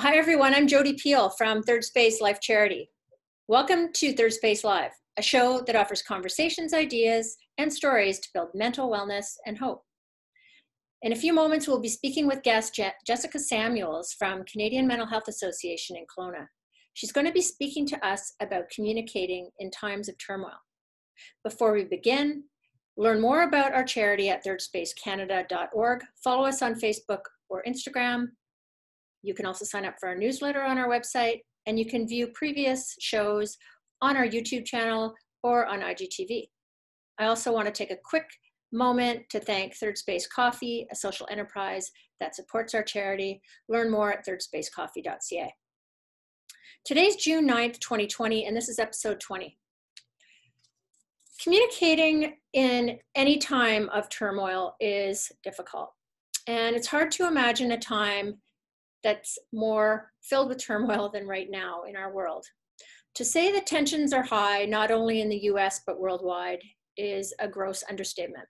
Hi everyone, I'm Jody Peel from Third Space Life Charity. Welcome to Third Space Live, a show that offers conversations, ideas, and stories to build mental wellness and hope. In a few moments, we'll be speaking with guest Jessica Samuels from Canadian Mental Health Association in Kelowna. She's going to be speaking to us about communicating in times of turmoil. Before we begin, learn more about our charity at thirdspacecanada.org. Follow us on Facebook or Instagram. You can also sign up for our newsletter on our website, and you can view previous shows on our YouTube channel or on IGTV. I also want to take a quick moment to thank Third Space Coffee, a social enterprise that supports our charity. Learn more at thirdSpaceCoffee.ca. Today's June 9th, 2020, and this is episode 20. Communicating in any time of turmoil is difficult, and it's hard to imagine a time that's more filled with turmoil than right now in our world. To say that tensions are high, not only in the US, but worldwide, is a gross understatement.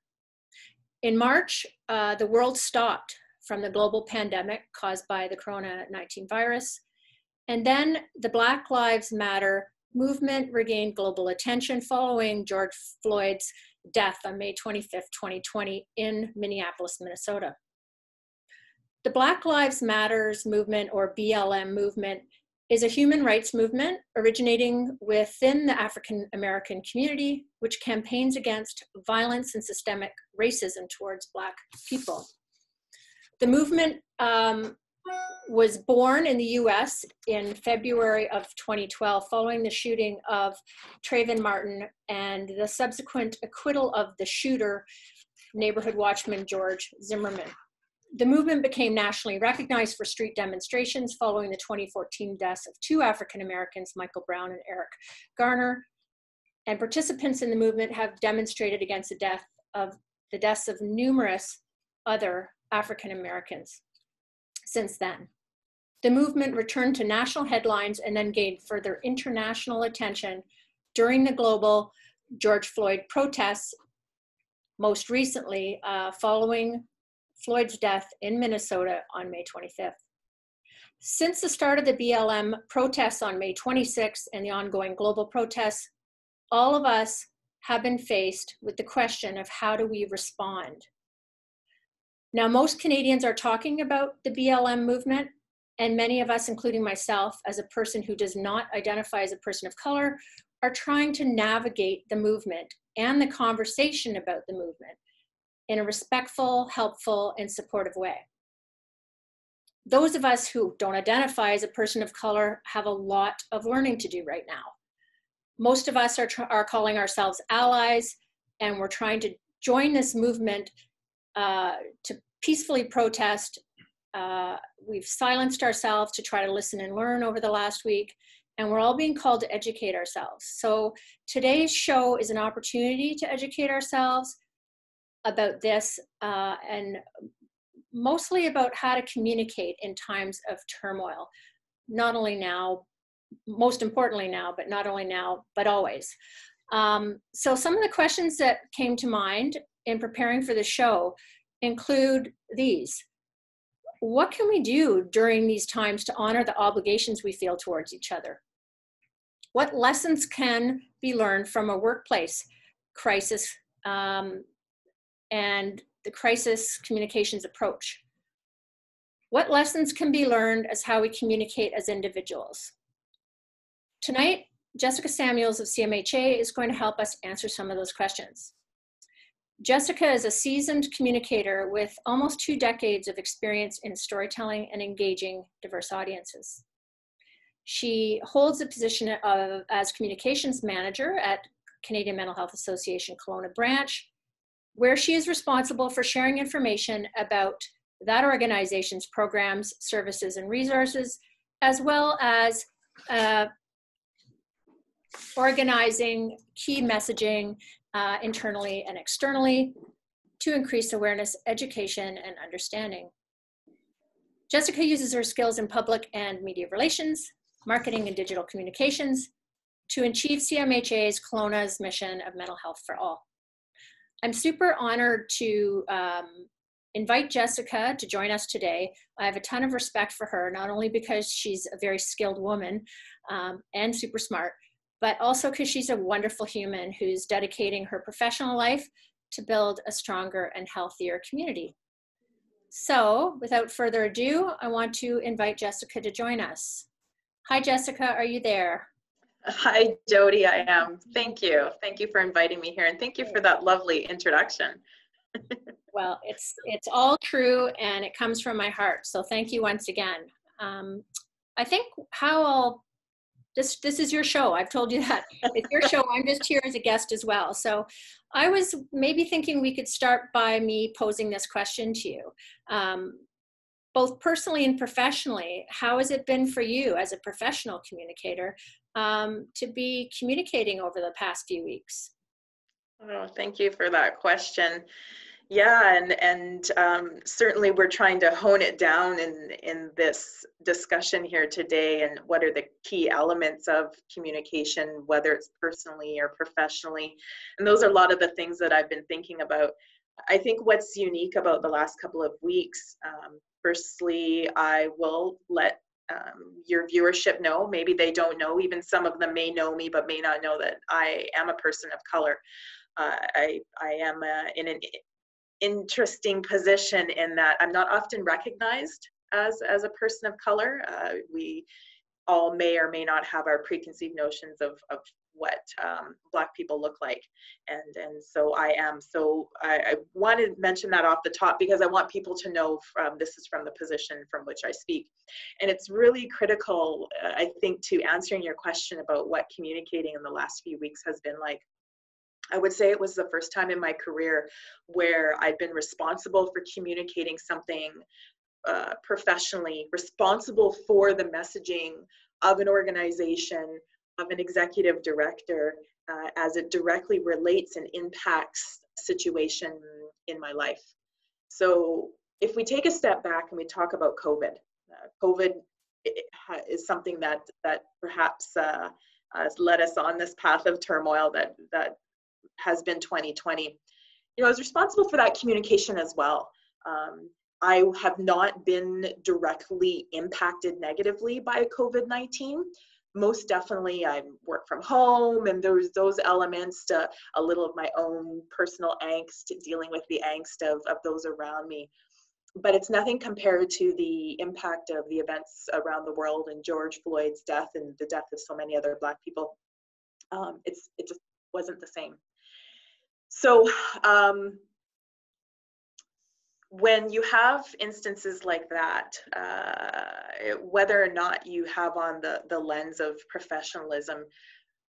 In March, the world stopped from the global pandemic caused by the Corona-19 virus. And then the Black Lives Matter movement regained global attention following George Floyd's death on May 25th, 2020 in Minneapolis, Minnesota. The Black Lives Matters movement, or BLM movement, is a human rights movement originating within the African American community, which campaigns against violence and systemic racism towards Black people. The movement was born in the US in February of 2012 following the shooting of Trayvon Martin and the subsequent acquittal of the shooter, neighborhood watchman George Zimmerman. The movement became nationally recognized for street demonstrations following the 2014 deaths of two African Americans, Michael Brown and Eric Garner. And participants in the movement have demonstrated against the deaths of numerous other African Americans since then. The movement returned to national headlines and then gained further international attention during the global George Floyd protests, most recently following Floyd's death in Minnesota on May 25th. Since the start of the BLM protests on May 26th and the ongoing global protests, all of us have been faced with the question of how do we respond? Now, most Canadians are talking about the BLM movement, and many of us, including myself, as a person who does not identify as a person of color, are trying to navigate the movement and the conversation about the movement in a respectful, helpful, and supportive way. Those of us who don't identify as a person of color have a lot of learning to do right now. Most of us are calling ourselves allies, and we're trying to join this movement to peacefully protest. We've silenced ourselves to try to listen and learn over the last week, and we're all being called to educate ourselves. So today's show is an opportunity to educate ourselves about this and mostly about how to communicate in times of turmoil, not only now, most importantly now, but not only now, but always. So some of the questions that came to mind in preparing for the show include these. What can we do during these times to honor the obligations we feel towards each other? What lessons can be learned from a workplace crisis and the crisis communications approach? What lessons can be learned as how we communicate as individuals? Tonight, Jessica Samuels of CMHA is going to help us answer some of those questions. Jessica is a seasoned communicator with almost 2 decades of experience in storytelling and engaging diverse audiences. She holds the position as communications manager at Canadian Mental Health Association Kelowna branch, where she is responsible for sharing information about that organization's programs, services, and resources, as well as organizing key messaging internally and externally to increase awareness, education, and understanding. Jessica uses her skills in public and media relations, marketing, and digital communications to achieve CMHA's Kelowna's mission of mental health for all. I'm super honored to invite Jessica to join us today. I have a ton of respect for her, not only because she's a very skilled woman and super smart, but also because she's a wonderful human who's dedicating her professional life to build a stronger and healthier community. So without further ado, I want to invite Jessica to join us. Hi, Jessica, are you there? Hi, Jody, I am. Thank you. Thank you for inviting me here, and thank you for that lovely introduction. Well, it's all true, and it comes from my heart. So thank you once again. I think this is your show. I've told you that. It's your show. I'm just here as a guest as well. So I was maybe thinking we could start by me posing this question to you. Both personally and professionally, how has it been for you as a professional communicator to be communicating over the past few weeks? Oh, thank you for that question. Yeah, and certainly we're trying to hone it down in this discussion here today, and what are the key elements of communication, whether it's personally or professionally. And those are a lot of the things that I've been thinking about. I think what's unique about the last couple of weeks, firstly, I will let your viewership know, maybe they don't know, even some of them may know me, but may not know that I am a person of color. I am in an interesting position in that I'm not often recognized as a person of color. We all may or may not have our preconceived notions of what Black people look like, and so I am. So I want to mention that off the top, because I want people to know this is from the position from which I speak, and it's really critical, I think, to answering your question about what communicating in the last few weeks has been like. I would say it was the first time in my career where I've been responsible for communicating something professionally, responsible for the messaging of an organization, of an executive director, as it directly relates and impacts a situation in my life. So if we take a step back and we talk about COVID, COVID is something that perhaps has led us on this path of turmoil that has been 2020. I was responsible for that communication as well. I have not been directly impacted negatively by COVID-19. Most definitely, I work from home, and there's those elements to a little of my own personal angst, dealing with the angst of those around me. But it's nothing compared to the impact of the events around the world and George Floyd's death and the death of so many other Black people. It just wasn't the same. So when you have instances like that, whether or not you have on the lens of professionalism,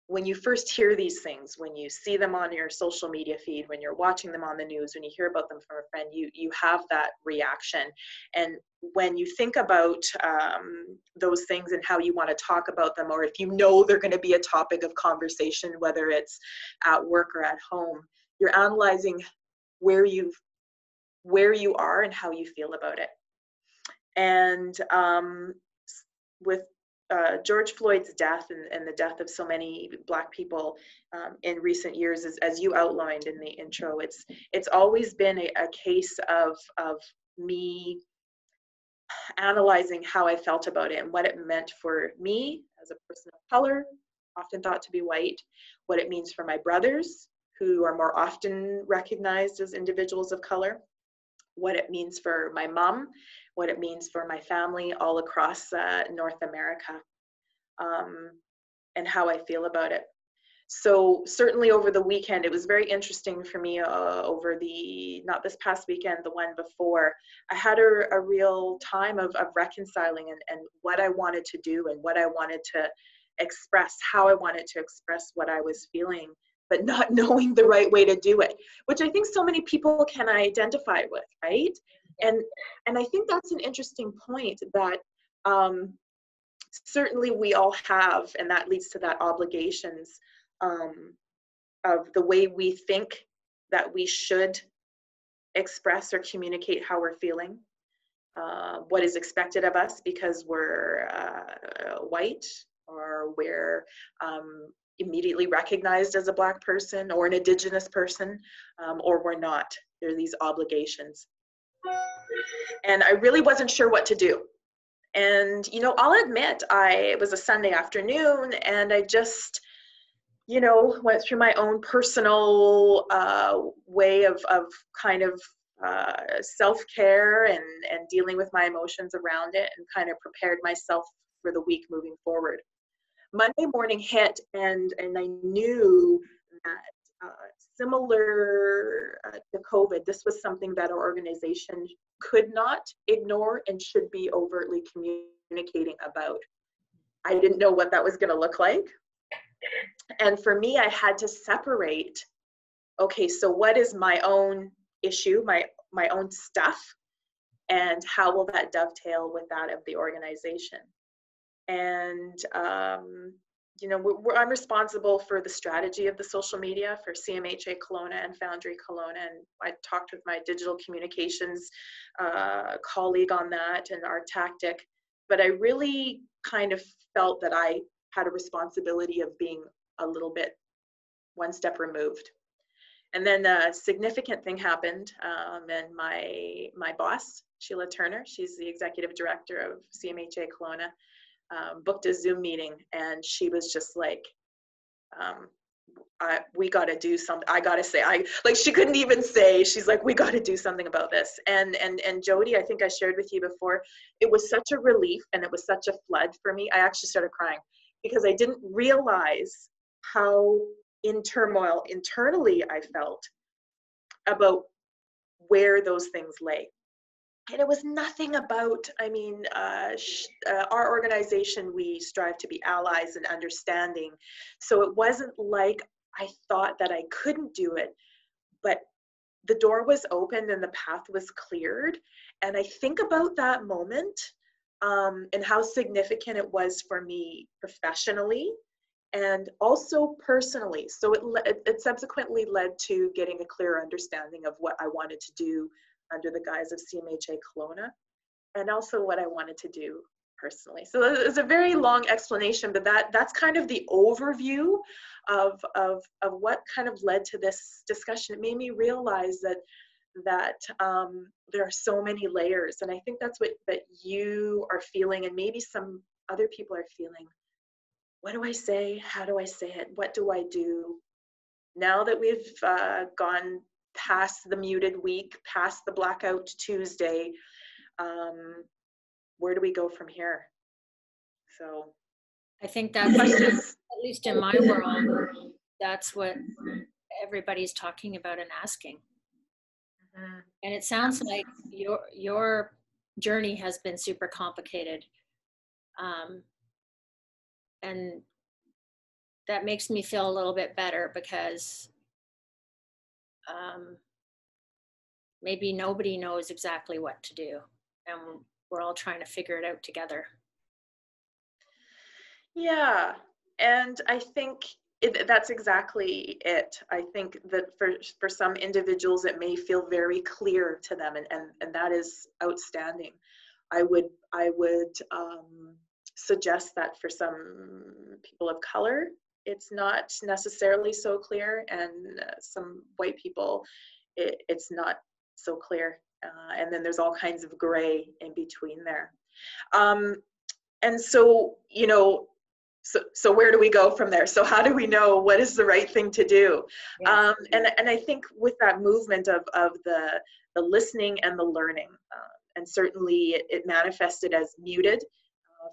when you first hear these things, when you see them on your social media feed, when you're watching them on the news, when you hear about them from a friend, you have that reaction. And when you think about those things and how you want to talk about them, or if you know they're going to be a topic of conversation, whether it's at work or at home, you're analyzing where you are and how you feel about it. And with George Floyd's death and the death of so many Black people in recent years, as you outlined in the intro, it's always been a case of me analyzing how I felt about it and what it meant for me as a person of color, often thought to be white, what it means for my brothers, who are more often recognized as individuals of color, what it means for my mom, what it means for my family all across North America, and how I feel about it. So certainly over the weekend, it was very interesting for me over not this past weekend, the one before. I had a real time of reconciling and what I wanted to do and what I wanted to express, how I wanted to express what I was feeling, but not knowing the right way to do it, which I think so many people can identify with, right? And I think that's an interesting point that certainly we all have, and that leads to that obligations of the way we think that we should express or communicate how we're feeling, what is expected of us because we're white, or we're immediately recognized as a Black person or an Indigenous person, or we're not. There are these obligations. And I really wasn't sure what to do. And, you know, I'll admit, it was a Sunday afternoon, and I just, you know, went through my own personal way of kind of self-care and dealing with my emotions around it, and kind of prepared myself for the week moving forward. Monday morning hit, and I knew that similar to COVID, this was something that our organization could not ignore and should be overtly communicating about. I didn't know what that was going to look like. And for me, I had to separate, okay, so what is my own issue, my own stuff, and how will that dovetail with that of the organization? And you know, I'm responsible for the strategy of the social media for CMHA Kelowna and Foundry Kelowna, and I talked with my digital communications colleague on that and our tactic, but I really kind of felt that I had a responsibility of being a little bit one step removed. And then a significant thing happened, and my boss, Sheila Turner, she's the executive director of CMHA Kelowna, booked a Zoom meeting, and she was just like, we got to do something. I got to say, she couldn't even say, she's like, we got to do something about this. And Jody, I think I shared with you before, it was such a relief, and it was such a flood for me. I actually started crying because I didn't realize how in turmoil internally I felt about where those things lay. And it was nothing about, I mean, our organization, we strive to be allies and understanding. So it wasn't like I thought that I couldn't do it, but the door was opened and the path was cleared. And I think about that moment and how significant it was for me professionally and also personally. So it subsequently led to getting a clear understanding of what I wanted to do under the guise of CMHA Kelowna, and also what I wanted to do personally. So it's a very long explanation, but that's kind of the overview of what kind of led to this discussion. It made me realize that there are so many layers, and I think that's what that you are feeling, and maybe some other people are feeling. What do I say? How do I say it? What do I do? Now that we've gone past the muted week, past the blackout Tuesday, where do we go from here? So I think that's, at least in my world, that's what everybody's talking about and asking. Mm-hmm. And it sounds like your journey has been super complicated. And that makes me feel a little bit better, because maybe nobody knows exactly what to do, and we're all trying to figure it out together. Yeah, and I think that's exactly it. I think that for some individuals, it may feel very clear to them, and that is outstanding. I would suggest that for some people of color, it's not necessarily so clear, and some white people, it's not so clear. And then there's all kinds of gray in between there. And so, you know, so where do we go from there? So how do we know what is the right thing to do? Yes. And I think with that movement of the listening and the learning, and certainly it manifested as muted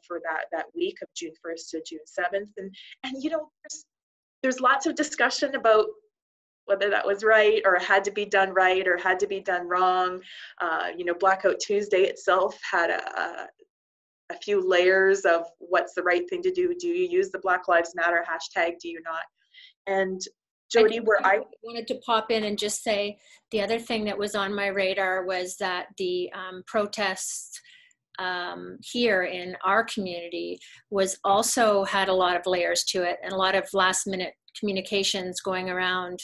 for that week of June 1st to June 7th. And you know, there's lots of discussion about whether that was right or had to be done right or had to be done wrong. You know, Blackout Tuesday itself had a few layers of what's the right thing to do. Do you use the Black Lives Matter hashtag? Do you not? And Jody, I wanted to pop in and just say the other thing that was on my radar was that the protests here in our community was also had a lot of layers to it, and a lot of last minute communications going around,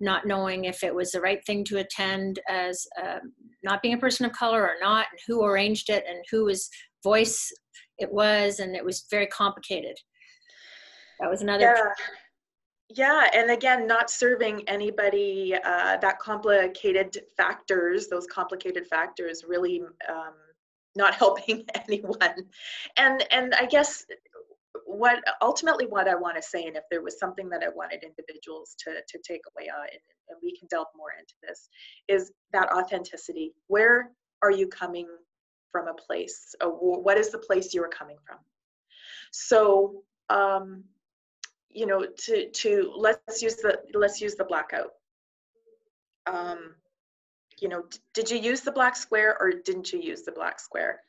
not knowing if it was the right thing to attend as not being a person of color or not, and who arranged it and whose voice it was, and it was very complicated. That was another. Yeah, and again, not serving anybody, those complicated factors really not helping anyone. And I guess what ultimately what I want to say, and if there was something that I wanted individuals to take away on, and we can delve more into this, is that authenticity. Where are you coming from a place? What is the place you're coming from? So, you know, to let's use the blackout. Um, you know, did you use the black square or didn't you use the black square?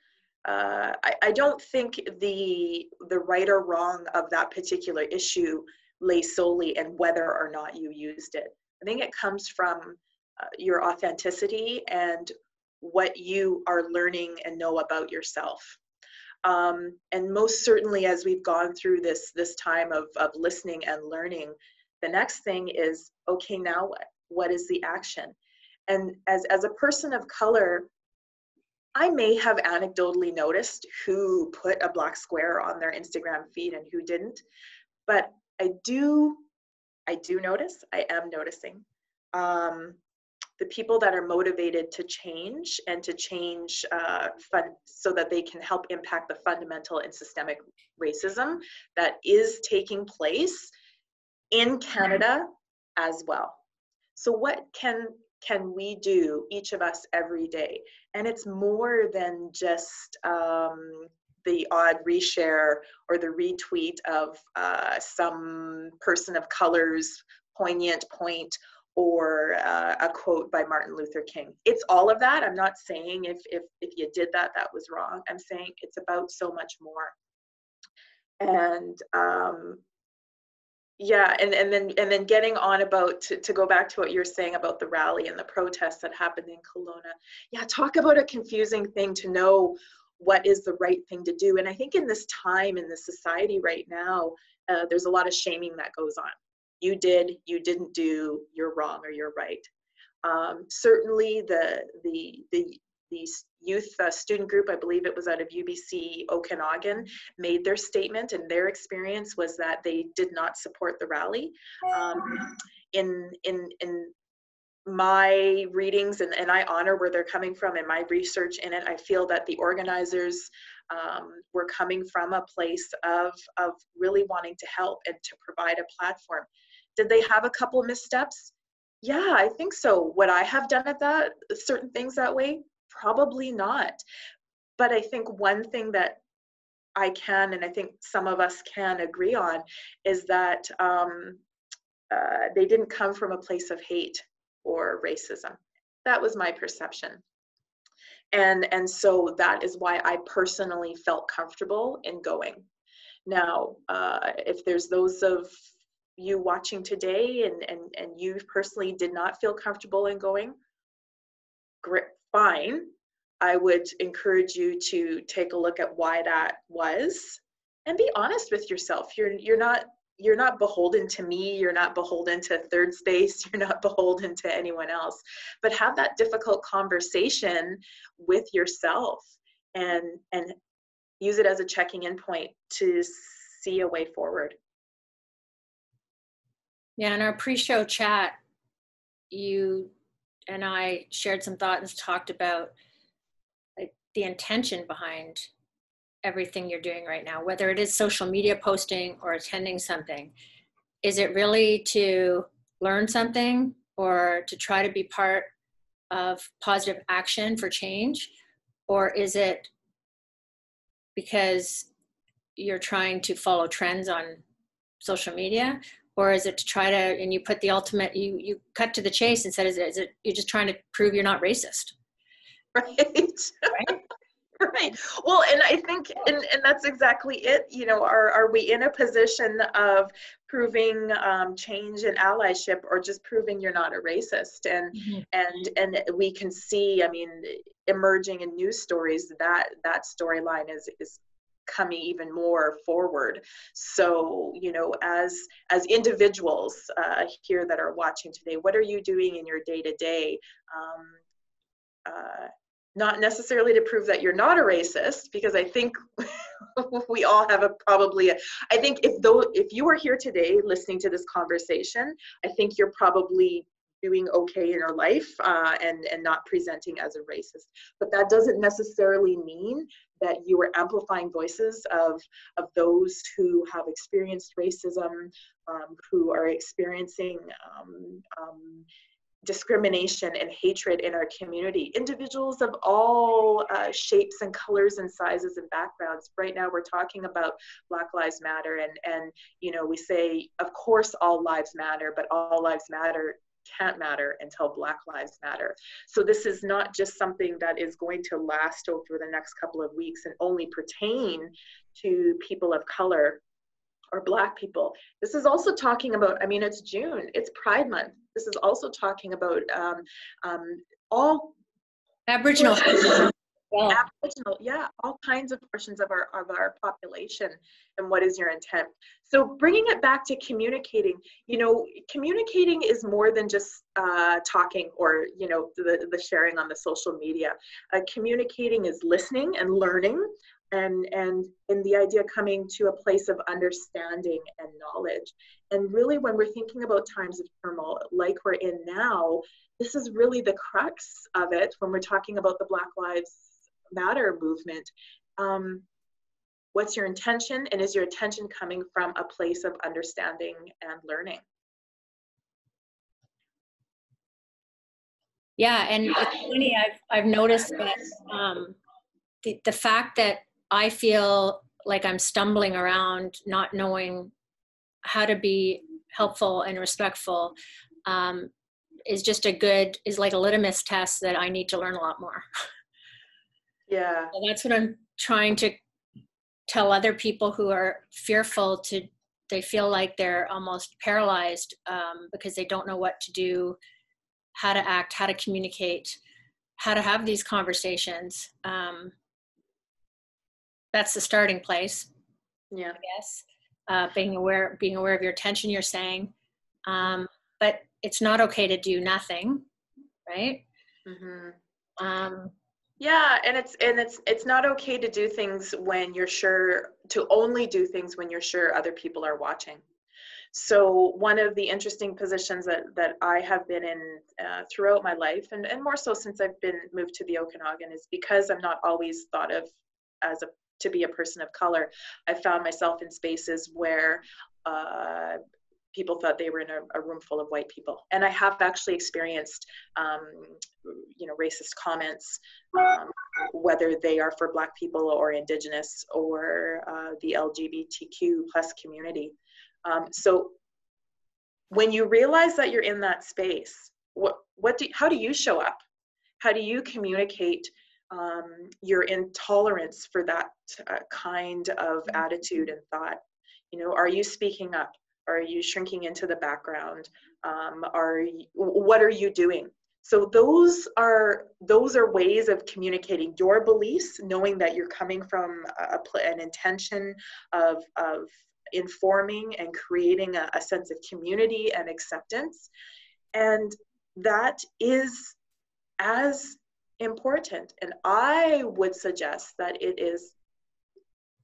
I don't think the right or wrong of that particular issue lay solely in whether or not you used it. I think it comes from your authenticity and what you are learning and know about yourself. And most certainly, as we've gone through this time of listening and learning, the next thing is, okay, now what? What is the action? And as a person of color, I may have anecdotally noticed who put a black square on their Instagram feed and who didn't, but I do notice, I am noticing the people that are motivated to change and to change so that they can help impact the fundamental and systemic racism that is taking place in Canada as well. So what can we do, each of us, every day? And it's more than just the odd reshare or the retweet of some person of color's poignant point or a quote by Martin Luther King. It's all of that. I'm not saying if you did that, that was wrong. I'm saying it's about so much more. And yeah, and then getting on about, to go back to what you're saying about the rally and the protests that happened in Kelowna. Yeah, talk about a confusing thing to know what is the right thing to do. And I think in this time, in this society right now, there's a lot of shaming that goes on. You did, you didn't do, you're wrong or you're right. Certainly the youth student group, I believe it was out of UBC Okanagan, made their statement, and their experience was that they did not support the rally. In my readings, and I honor where they're coming from and my research in it, I feel that the organizers were coming from a place of really wanting to help and to provide a platform. Did they have a couple missteps? Yeah, I think so. Would I have done certain things that way? Probably not. But I think one thing that I can, and I think some of us can agree on, is that they didn't come from a place of hate or racism. That was my perception. And so that is why I personally felt comfortable in going. Now, if there's those of you watching today and you personally did not feel comfortable in going, great, fine. I would encourage you to take a look at why that was and be honest with yourself. You're not beholden to me, you're not beholden to Third Space, you're not beholden to anyone else, but have that difficult conversation with yourself and use it as a checking in point to see a way forward. Yeah, in our pre-show chat, you and I shared some thoughts and talked about like the intention behind everything you're doing right now, whether it is social media posting or attending something. Is it really to learn something or to try to be part of positive action for change? Or is it because you're trying to follow trends on social media? Or is it to try to, and you put the ultimate, you cut to the chase and said, is it you're just trying to prove you're not racist? Right. Right. Right. Well, and I think, and that's exactly it. You know, are we in a position of proving change and allyship, or just proving you're not a racist? And and we can see, I mean, emerging in news stories that storyline is coming even more forward. So, you know, as individuals here that are watching today, what are you doing in your day to day? Not necessarily to prove that you're not a racist, because I think we all have I think if you are here today listening to this conversation, I think you're probably doing okay in your life, and not presenting as a racist. But that doesn't necessarily mean that you are amplifying voices of those who have experienced racism, who are experiencing discrimination and hatred in our community. Individuals of all shapes and colors and sizes and backgrounds. Right now we're talking about Black Lives Matter, and we say, of course, all lives matter, but all lives matter can't matter until Black Lives Matter. So this is not just something that is going to last over the next couple of weeks and only pertain to people of color or Black people. This is also talking about, it's June, it's Pride Month. This is also talking about all Aboriginal. Aboriginal, all kinds of portions of our population, and what is your intent. So bringing it back to communicating, communicating is more than just talking or the sharing on the social media. Communicating is listening and learning, and the idea coming to a place of understanding and knowledge. And really, when we're thinking about times of turmoil like we're in now, this is really the crux of it when we're talking about the Black Lives Matter movement. What's your intention, and is your intention coming from a place of understanding and learning? Yeah, and it's funny, I've noticed that the fact that I feel like I'm stumbling around, not knowing how to be helpful and respectful, is like a litmus test that I need to learn a lot more. Yeah. And that's what I'm trying to tell other people who are fearful. They feel like they're almost paralyzed because they don't know what to do, how to act, how to communicate, how to have these conversations. That's the starting place. Yeah. I guess being aware of your attention. You're saying, but it's not okay to do nothing, right? Mm-hmm. Yeah, and it's not okay to do things when you're sure, to only do things when you're sure other people are watching. So one of the interesting positions that I have been in throughout my life, and more so since I've been moved to the Okanagan, is because I'm not always thought of to be a person of color. I found myself in spaces where people thought they were in a room full of white people. And I have actually experienced, racist comments, whether they are for Black people or Indigenous or the LGBTQ plus community. So when you realize that you're in that space, how do you show up? How do you communicate your intolerance for that kind of attitude and thought? Are you speaking up? Are you shrinking into the background? What are you doing? So those are ways of communicating your beliefs, knowing that you're coming from an intention of informing and creating a sense of community and acceptance. And that is as important. And I would suggest that it is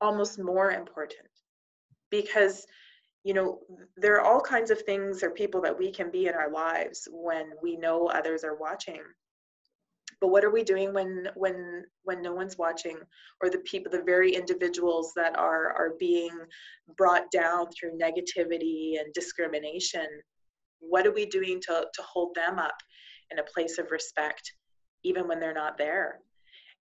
almost more important, because there are all kinds of things or people that we can be in our lives when we know others are watching. But what are we doing when no one's watching, or the very individuals that are being brought down through negativity and discrimination? What are we doing to hold them up in a place of respect, even when they're not there?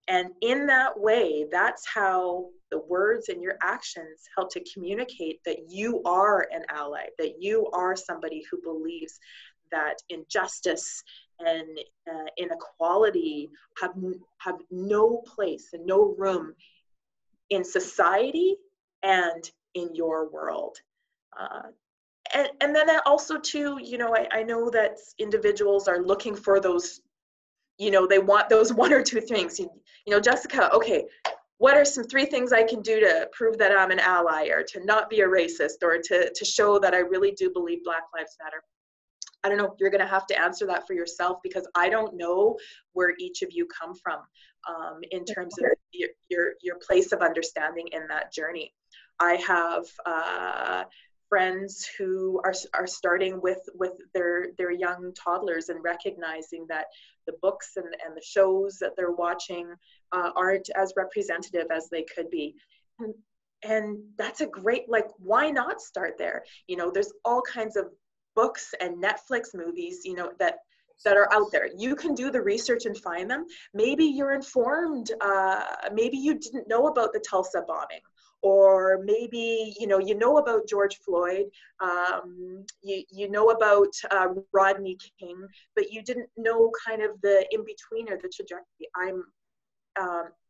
And in that way, that's how the words and your actions help to communicate that you are an ally, that you are somebody who believes that injustice and inequality have no place and no room in society and in your world. And then also too, I know that individuals are looking for those, they want those one or two things. Jessica, okay, what are some 3 things I can do to prove that I'm an ally, or to not be a racist, or to show that I really do believe Black Lives Matter? I don't know, you're going to have to answer that for yourself, because I don't know where each of you come from in terms of your place of understanding in that journey. I have friends who are starting with their young toddlers and recognizing that the books and the shows that they're watching aren't as representative as they could be. And that's a great, like, why not start there? You know, there's all kinds of books and Netflix movies, you know, that are out there. You can do the research and find them. Maybe you're informed, maybe you didn't know about the Tulsa bombing, or maybe, you know about George Floyd, you know about Rodney King, but you didn't know kind of the in-between or the trajectory.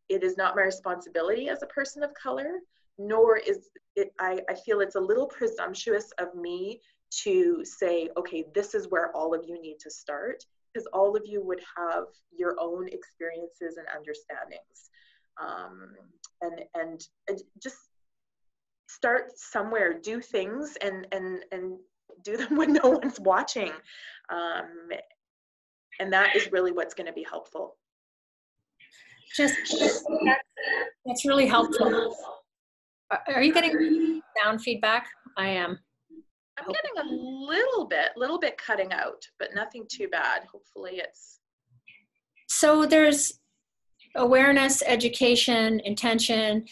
It is not my responsibility as a person of color, nor is it, I feel it's a little presumptuous of me to say, okay, this is where all of you need to start, because all of you would have your own experiences and understandings. And just start somewhere, do things and do them when no one's watching. And that is really what's going to be helpful. That's really helpful. Are you getting sound feedback? I am. I'm getting a little bit cutting out, but nothing too bad. Hopefully it's. So there's awareness, education, intention,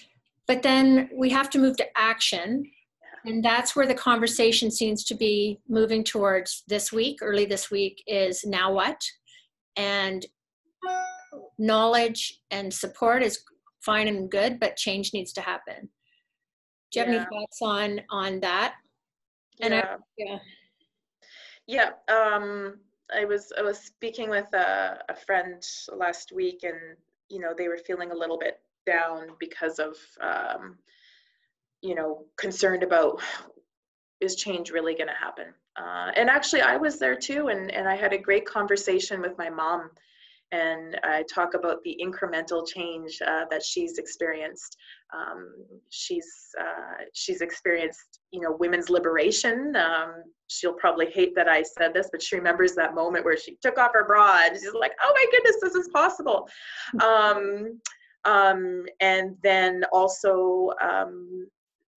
but then we have to move to action. Yeah. And that's where the conversation seems to be moving towards this week, early this week, is now what? And knowledge and support is fine and good, but change needs to happen. Do you have any thoughts on that? And I was speaking with a friend last week, and you know, they were feeling a little bit down because of you know, concerned about, is change really going to happen? And actually, I was there too, and I had a great conversation with my mom, and I talk about the incremental change that she's experienced. She's experienced, you know, women's liberation. She'll probably hate that I said this, but she remembers that moment where she took off her bra and she's like, oh my goodness, this is possible. And then also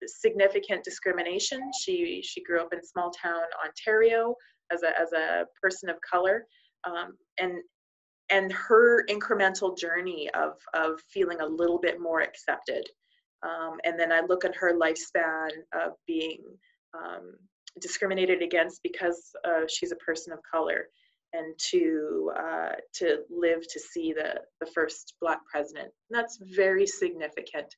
significant discrimination. She grew up in small town Ontario as a person of color, and her incremental journey of feeling a little bit more accepted. And then I look at her lifespan of being discriminated against because she's a person of color, and to live to see the first Black president. And that's very significant.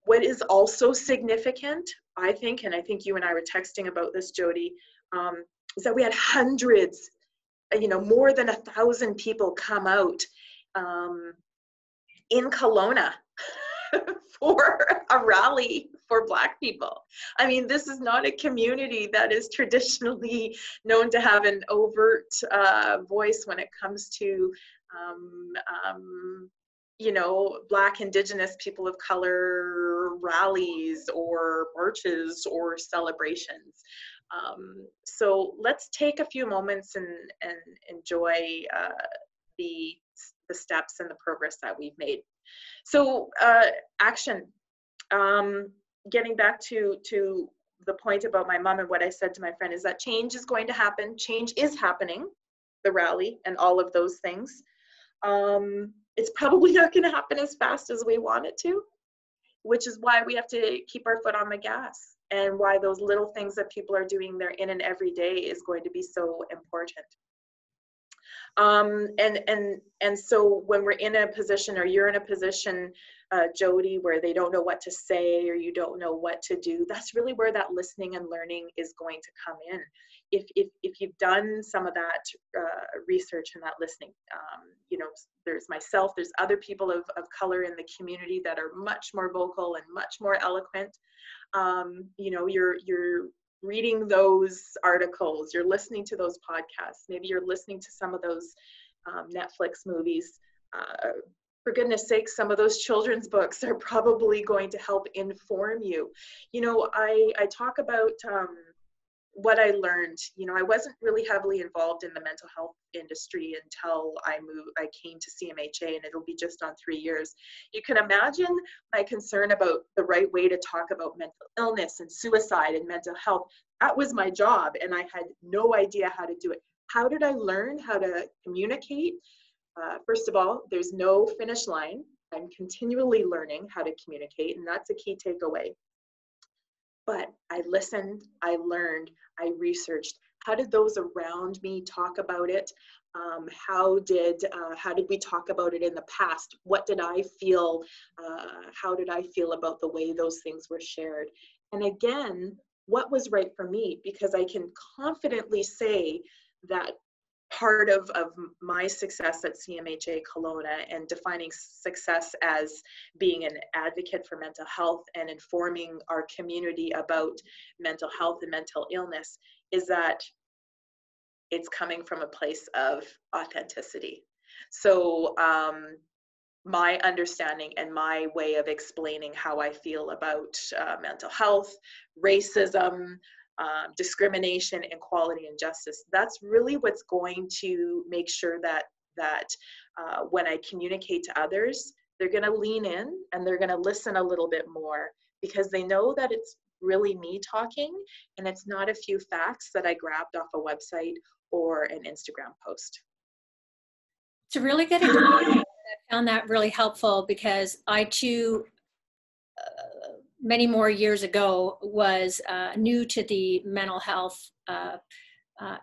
What is also significant, I think, and I think you and I were texting about this, Jody, is that we had hundreds, you know, more than 1,000 people come out in Kelowna for a rally for Black people. I mean, this is not a community that is traditionally known to have an overt voice when it comes to, you know, Black, Indigenous, people of color rallies or marches or celebrations. So let's take a few moments and enjoy the steps and the progress that we've made. So action. Getting back to the point about my mom and what I said to my friend is that change is going to happen. Change is happening, the rally and all of those things. It's probably not going to happen as fast as we want it to, which is why we have to keep our foot on the gas, and why those little things that people are doing there in and every day is going to be so important. And so when we're in a position, or you're in a position, Jody, where they don't know what to say, or you don't know what to do, that's really where that listening and learning is going to come in. If you've done some of that research and that listening, you know, there's myself, there's other people of color in the community that are much more vocal and much more eloquent. You know, you're reading those articles, you're listening to those podcasts, maybe you're listening to some of those Netflix movies. For goodness sakes, some of those children's books are probably going to help inform you. You know, I talk about what I learned, you know, I wasn't really heavily involved in the mental health industry until I came to CMHA, and it'll be just on 3 years. You can imagine my concern about the right way to talk about mental illness and suicide and mental health. That was my job, and I had no idea how to do it. How did I learn how to communicate? First of all, there's no finish line. I'm continually learning how to communicate, and that's a key takeaway. But I listened, I learned, I researched. How did those around me talk about it? How did we talk about it in the past? What did I feel? How did I feel about the way those things were shared? And again, what was right for me? Because I can confidently say that part of my success at CMHA Kelowna, and defining success as being an advocate for mental health and informing our community about mental health and mental illness, is that it's coming from a place of authenticity. So my understanding and my way of explaining how I feel about mental health, racism, discrimination, equality, and justice. That's really what's going to make sure that when I communicate to others, they're going to lean in and they're going to listen a little bit more, because they know that it's really me talking, and it's not a few facts that I grabbed off a website or an Instagram post. It's a really good example. I found that really helpful, because I too, many more years ago, was new to the mental health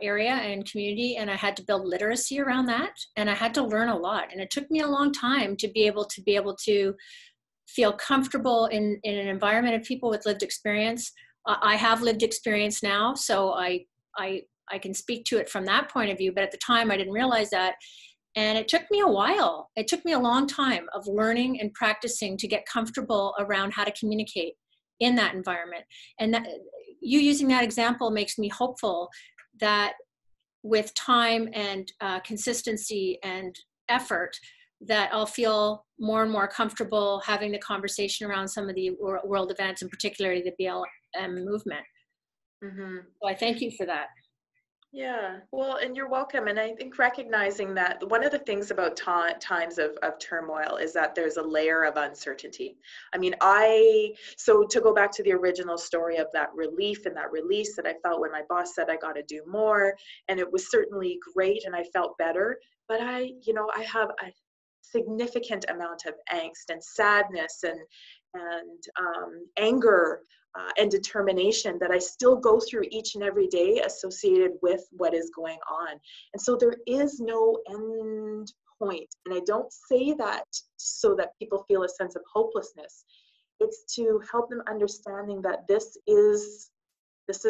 area and community, and I had to build literacy around that, and I had to learn a lot, and it took me a long time to be able to feel comfortable in an environment of people with lived experience. I have lived experience now, so I can speak to it from that point of view, but at the time I didn't realize that. And it took me a while. It took me a long time of learning and practicing to get comfortable around how to communicate in that environment. And that, you using that example makes me hopeful that with time and consistency and effort, that I'll feel more and more comfortable having the conversation around some of the world events, and particularly the BLM movement. Mm-hmm. So I thank you for that. Yeah, well, and you're welcome. And I think recognizing that one of the things about times of turmoil is that there's a layer of uncertainty. I mean, so to go back to the original story of that relief and that release that I felt when my boss said I got to do more, and it was certainly great and I felt better, but I have a significant amount of angst and sadness and anger and determination that I still go through each and every day associated with what is going on. And so there is no end point. And I don't say that so that people feel a sense of hopelessness. It's to help them understanding that this is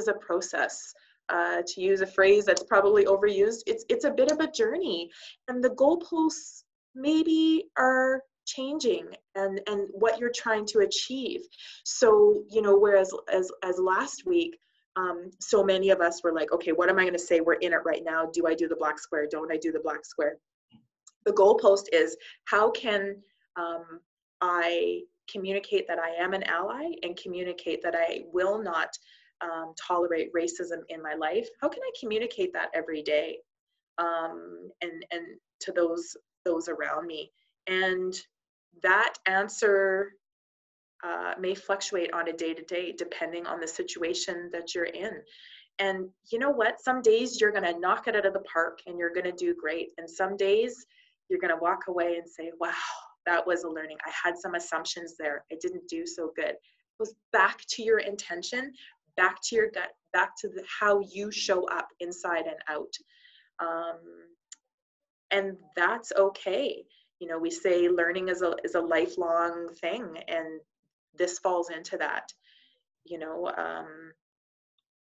a process. To use a phrase that's probably overused, it's a bit of a journey, and the goalposts maybe are changing and what you're trying to achieve. So, whereas as last week, so many of us were like, okay, what am I going to say? We're in it right now. Do I do the black square? Don't I do the black square? The goalpost is, how can I communicate that I am an ally and communicate that I will not tolerate racism in my life? How can I communicate that every day and to those around me? And that answer may fluctuate on a day-to-day depending on the situation that you're in. And you know what? Some days you're going to knock it out of the park and you're going to do great. And some days you're going to walk away and say, wow, that was a learning. I had some assumptions there. I didn't do so good. It goes back to your intention, back to your gut, back to how you show up inside and out. And that's okay. We say learning is a lifelong thing, and this falls into that.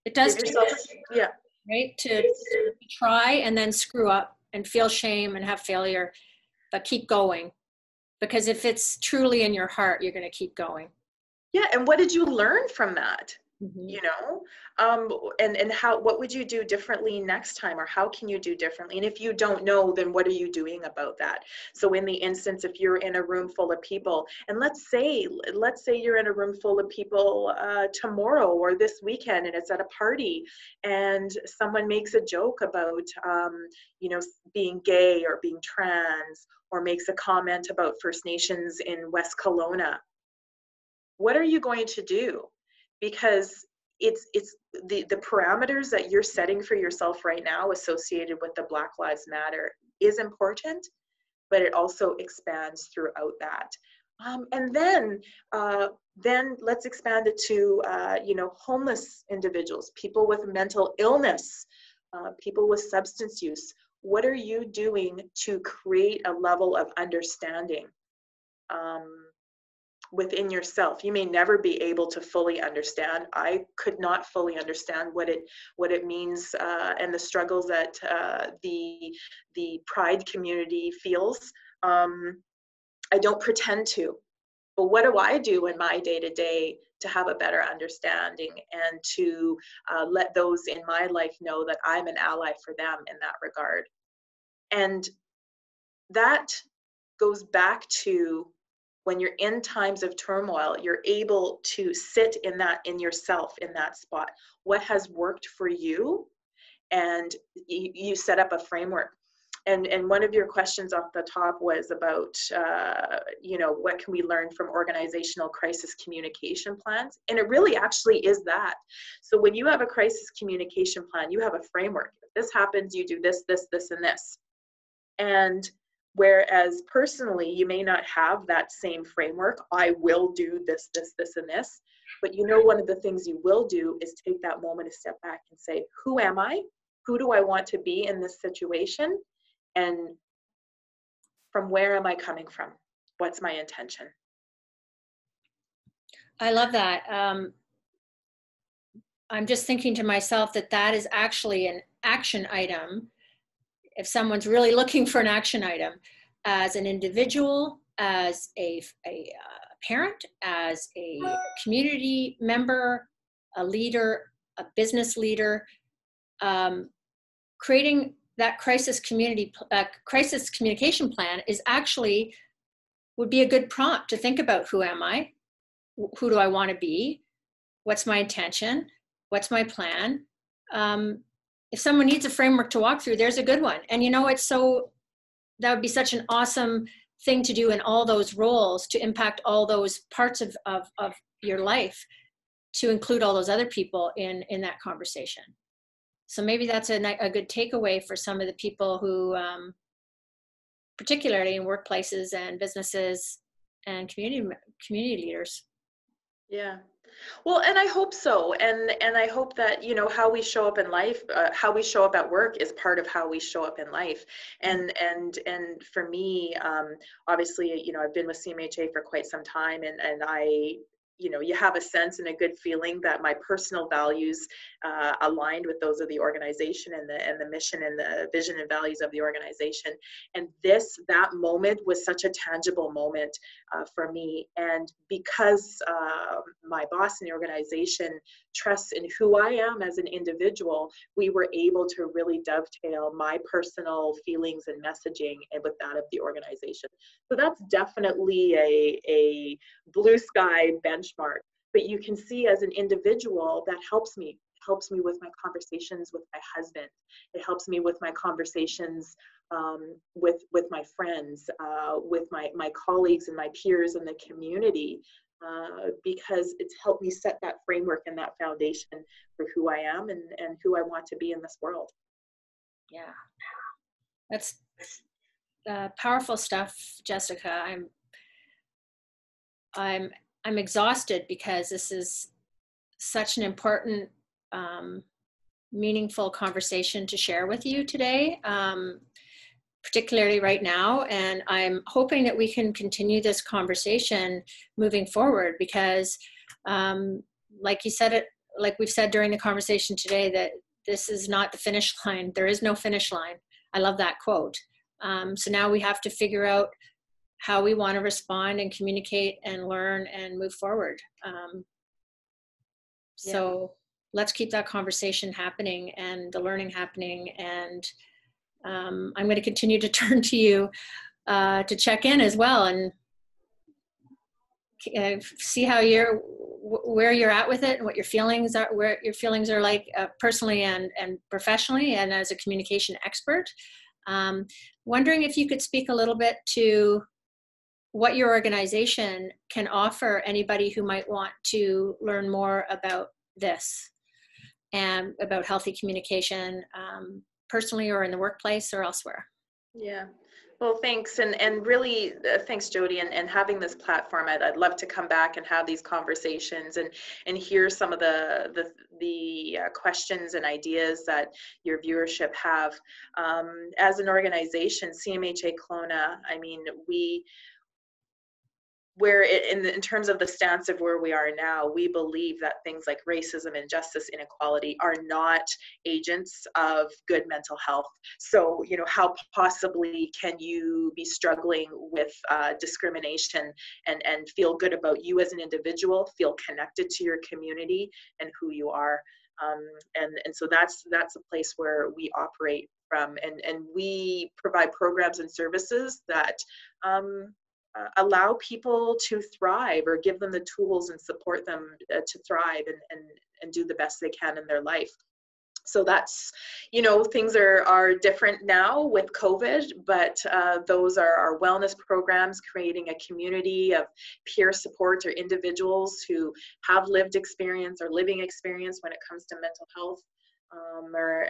It does give yourself, yeah, right, to try and then screw up and feel shame and have failure, but keep going, because if it's truly in your heart, you're going to keep going. Yeah. And what did you learn from that? Mhm. you know. And how, what would you do differently next time, or how can you do differently? And if you don't know, then what are you doing about that? So in the instance, if you're in a room full of people, and let's say you're in a room full of people tomorrow or this weekend, and it's at a party, and someone makes a joke about you know, being gay or being trans, or makes a comment about First Nations in West Kelowna, what are you going to do? Because it's the parameters that you're setting for yourself right now associated with the Black Lives Matter is important, but it also expands throughout that. And then let's expand it to you know, homeless individuals, people with mental illness, people with substance use. What are you doing to create a level of understanding within yourself? You may never be able to fully understand. I could not fully understand what it means, and the struggles that the Pride community feels. I don't pretend to, but what do I do in my day to day to have a better understanding, and to let those in my life know that I'm an ally for them in that regard? And that goes back to, when you're in times of turmoil, you're able to sit in that, in yourself, in that spot. What has worked for you? And you set up a framework. And one of your questions off the top was about, you know, what can we learn from organizational crisis communication plans? And it really actually is that. So when you have a crisis communication plan, you have a framework. If this happens, you do this, this, this, and this. And whereas personally, you may not have that same framework. I will do this, this, this, and this. But you know, one of the things you will do is take that moment to step back and say, who am I? Who do I want to be in this situation? And from where am I coming from? What's my intention? I love that. I'm just thinking to myself that that is actually an action item. If someone's really looking for an action item, as an individual, as a parent, as a community member, a leader, a business leader, creating that crisis communication plan is actually, would be a good prompt to think about: who am I? Who do I want to be? What's my intention? What's my plan? If someone needs a framework to walk through, there's a good one. And you know, it's so, that would be such an awesome thing to do in all those roles, to impact all those parts of your life, to include all those other people in that conversation. So maybe that's a good takeaway for some of the people who, particularly in workplaces and businesses and community leaders. Yeah. Well, and I hope so. And I hope that, you know, how we show up in life, how we show up at work is part of how we show up in life. And for me, obviously, you know, I've been with CMHA for quite some time, and I, you know, you have a sense and a good feeling that my personal values aligned with those of the organization, and the mission and the vision and values of the organization. And that moment was such a tangible moment for me. And because my boss in the organization trusts in who I am as an individual, we were able to really dovetail my personal feelings and messaging and with that of the organization. So that's definitely a blue sky benchmark. But you can see, as an individual, that helps me with my conversations with my husband. It helps me with my conversations with my friends, with my colleagues and my peers in the community, because it's helped me set that framework and that foundation for who I am and who I want to be in this world. Yeah, that's powerful stuff, Jessica. I'm exhausted because this is such an important, meaningful conversation to share with you today, particularly right now. And I'm hoping that we can continue this conversation moving forward, because like you said, like we've said during the conversation today, that this is not the finish line. There is no finish line. I love that quote. So now we have to figure out how we want to respond and communicate and learn and move forward. Yeah. So let's keep that conversation happening and the learning happening. And I'm going to continue to turn to you to check in as well and see how where you're at with it and what your feelings are, where your feelings are like personally and professionally and as a communication expert. Wondering if you could speak a little bit to what your organization can offer anybody who might want to learn more about this and about healthy communication, personally or in the workplace or elsewhere. Yeah. Well, thanks. And really, thanks, Jody. And having this platform, I'd love to come back and have these conversations and hear some of the questions and ideas that your viewership have. As an organization, CMHA Kelowna, I mean, in terms of the stance of where we are now, we believe that things like racism, injustice, inequality are not agents of good mental health. So, how possibly can you be struggling with discrimination and feel good about you as an individual, feel connected to your community and who you are? And so that's a place where we operate from, and we provide programs and services that allow people to thrive, or give them the tools and support them to thrive and do the best they can in their life. So that's, things are different now with COVID, but those are our wellness programs, creating a community of peer support or individuals who have lived experience or living experience when it comes to mental health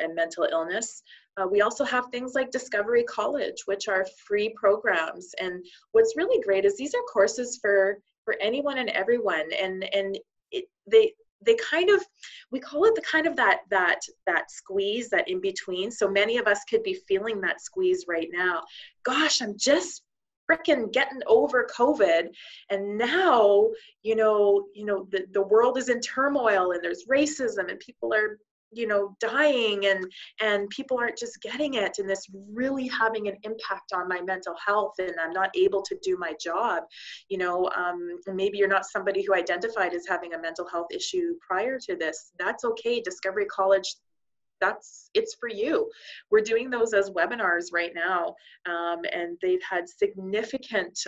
and mental illness. We also have things like Discovery College, which are free programs. And what's really great is these are courses for anyone and everyone. And they kind of, we call it the kind of that squeeze, that in between. So many of us could be feeling that squeeze right now. Gosh, I'm just freaking getting over COVID, and now the world is in turmoil, and there's racism, and people are dying, and people aren't just getting it, and this really having an impact on my mental health, and I'm not able to do my job. Maybe you're not somebody who identified as having a mental health issue prior to this. That's okay. Discovery College, it's for you. We're doing those as webinars right now, and they've had significant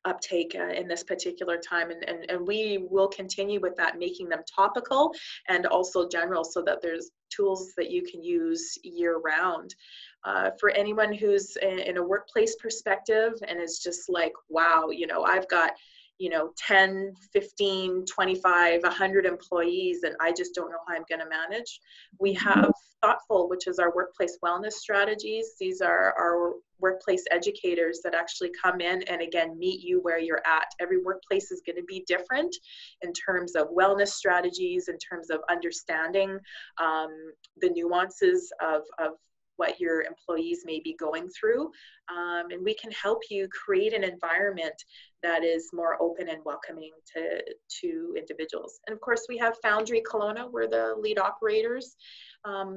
uptake in this particular time, and we will continue with that, making them topical and also general, so that there's tools that you can use year round. For anyone who's in a workplace perspective and is just like, wow, I've got 10, 15, 25, 100 employees, and I just don't know how I'm going to manage. We have Thoughtful, which is our workplace wellness strategies. These are our workplace educators that actually come in and, again, meet you where you're at. Every workplace is going to be different in terms of wellness strategies, in terms of understanding the nuances of what your employees may be going through. And we can help you create an environment that is more open and welcoming to individuals. And of course, we have Foundry Kelowna. We're the lead operators or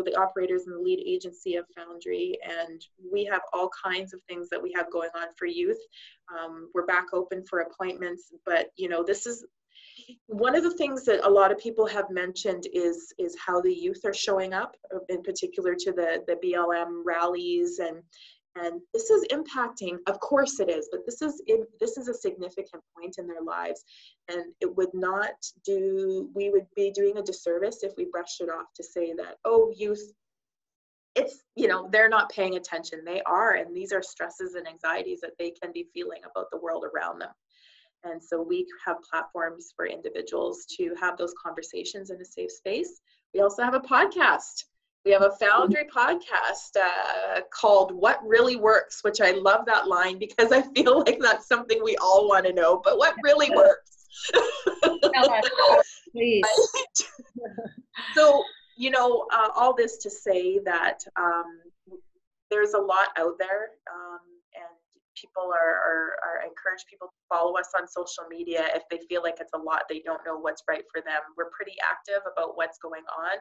the operators and the lead agency of Foundry. And we have all kinds of things that we have going on for youth. We're back open for appointments, but this is one of the things that a lot of people have mentioned is how the youth are showing up, in particular to the BLM rallies, and this is impacting. Of course it is, but this is a significant point in their lives, and we would be doing a disservice if we brushed it off to say that, oh, youth, it's, they're not paying attention. They are, and these are stresses and anxieties that they can be feeling about the world around them. And so we have platforms for individuals to have those conversations in a safe space. We also have a podcast. We have a Foundry podcast called What Really Works, which I love that line, because I feel like that's something we all want to know, but what really works? Tell us, please. So, all this to say that there's a lot out there, and people are encourage people to follow us on social media if they feel like it's a lot, they don't know what's right for them. We're pretty active about what's going on,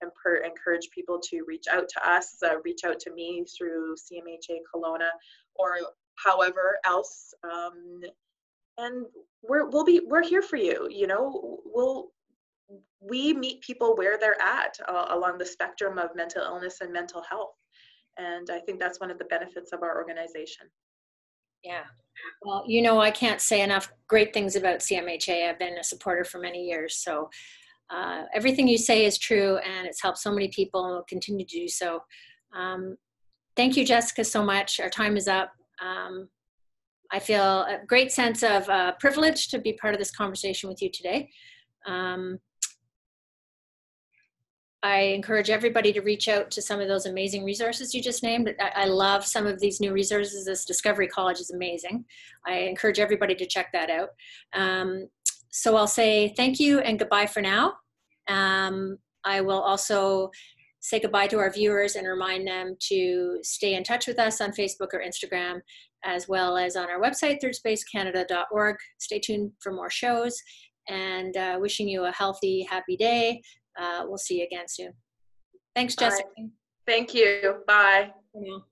and encourage people to reach out to us, reach out to me through CMHA Kelowna, or however else and we're here for you. You know, we meet people where they're at along the spectrum of mental illness and mental health. And I think that's one of the benefits of our organization. Yeah. Well, you know, I can't say enough great things about CMHA. I've been a supporter for many years. So everything you say is true, and it's helped so many people and will continue to do so. Thank you, Jessica, so much. Our time is up. I feel a great sense of privilege to be part of this conversation with you today. I encourage everybody to reach out to some of those amazing resources you just named. I love some of these new resources. This Discovery College is amazing. I encourage everybody to check that out. So I'll say thank you and goodbye for now. I will also say goodbye to our viewers and remind them to stay in touch with us on Facebook or Instagram, as well as on our website, thirdspacecanada.org. Stay tuned for more shows, and wishing you a healthy, happy day. We'll see you again soon. Thanks, All Jessica. right. Thank you. Bye. For now.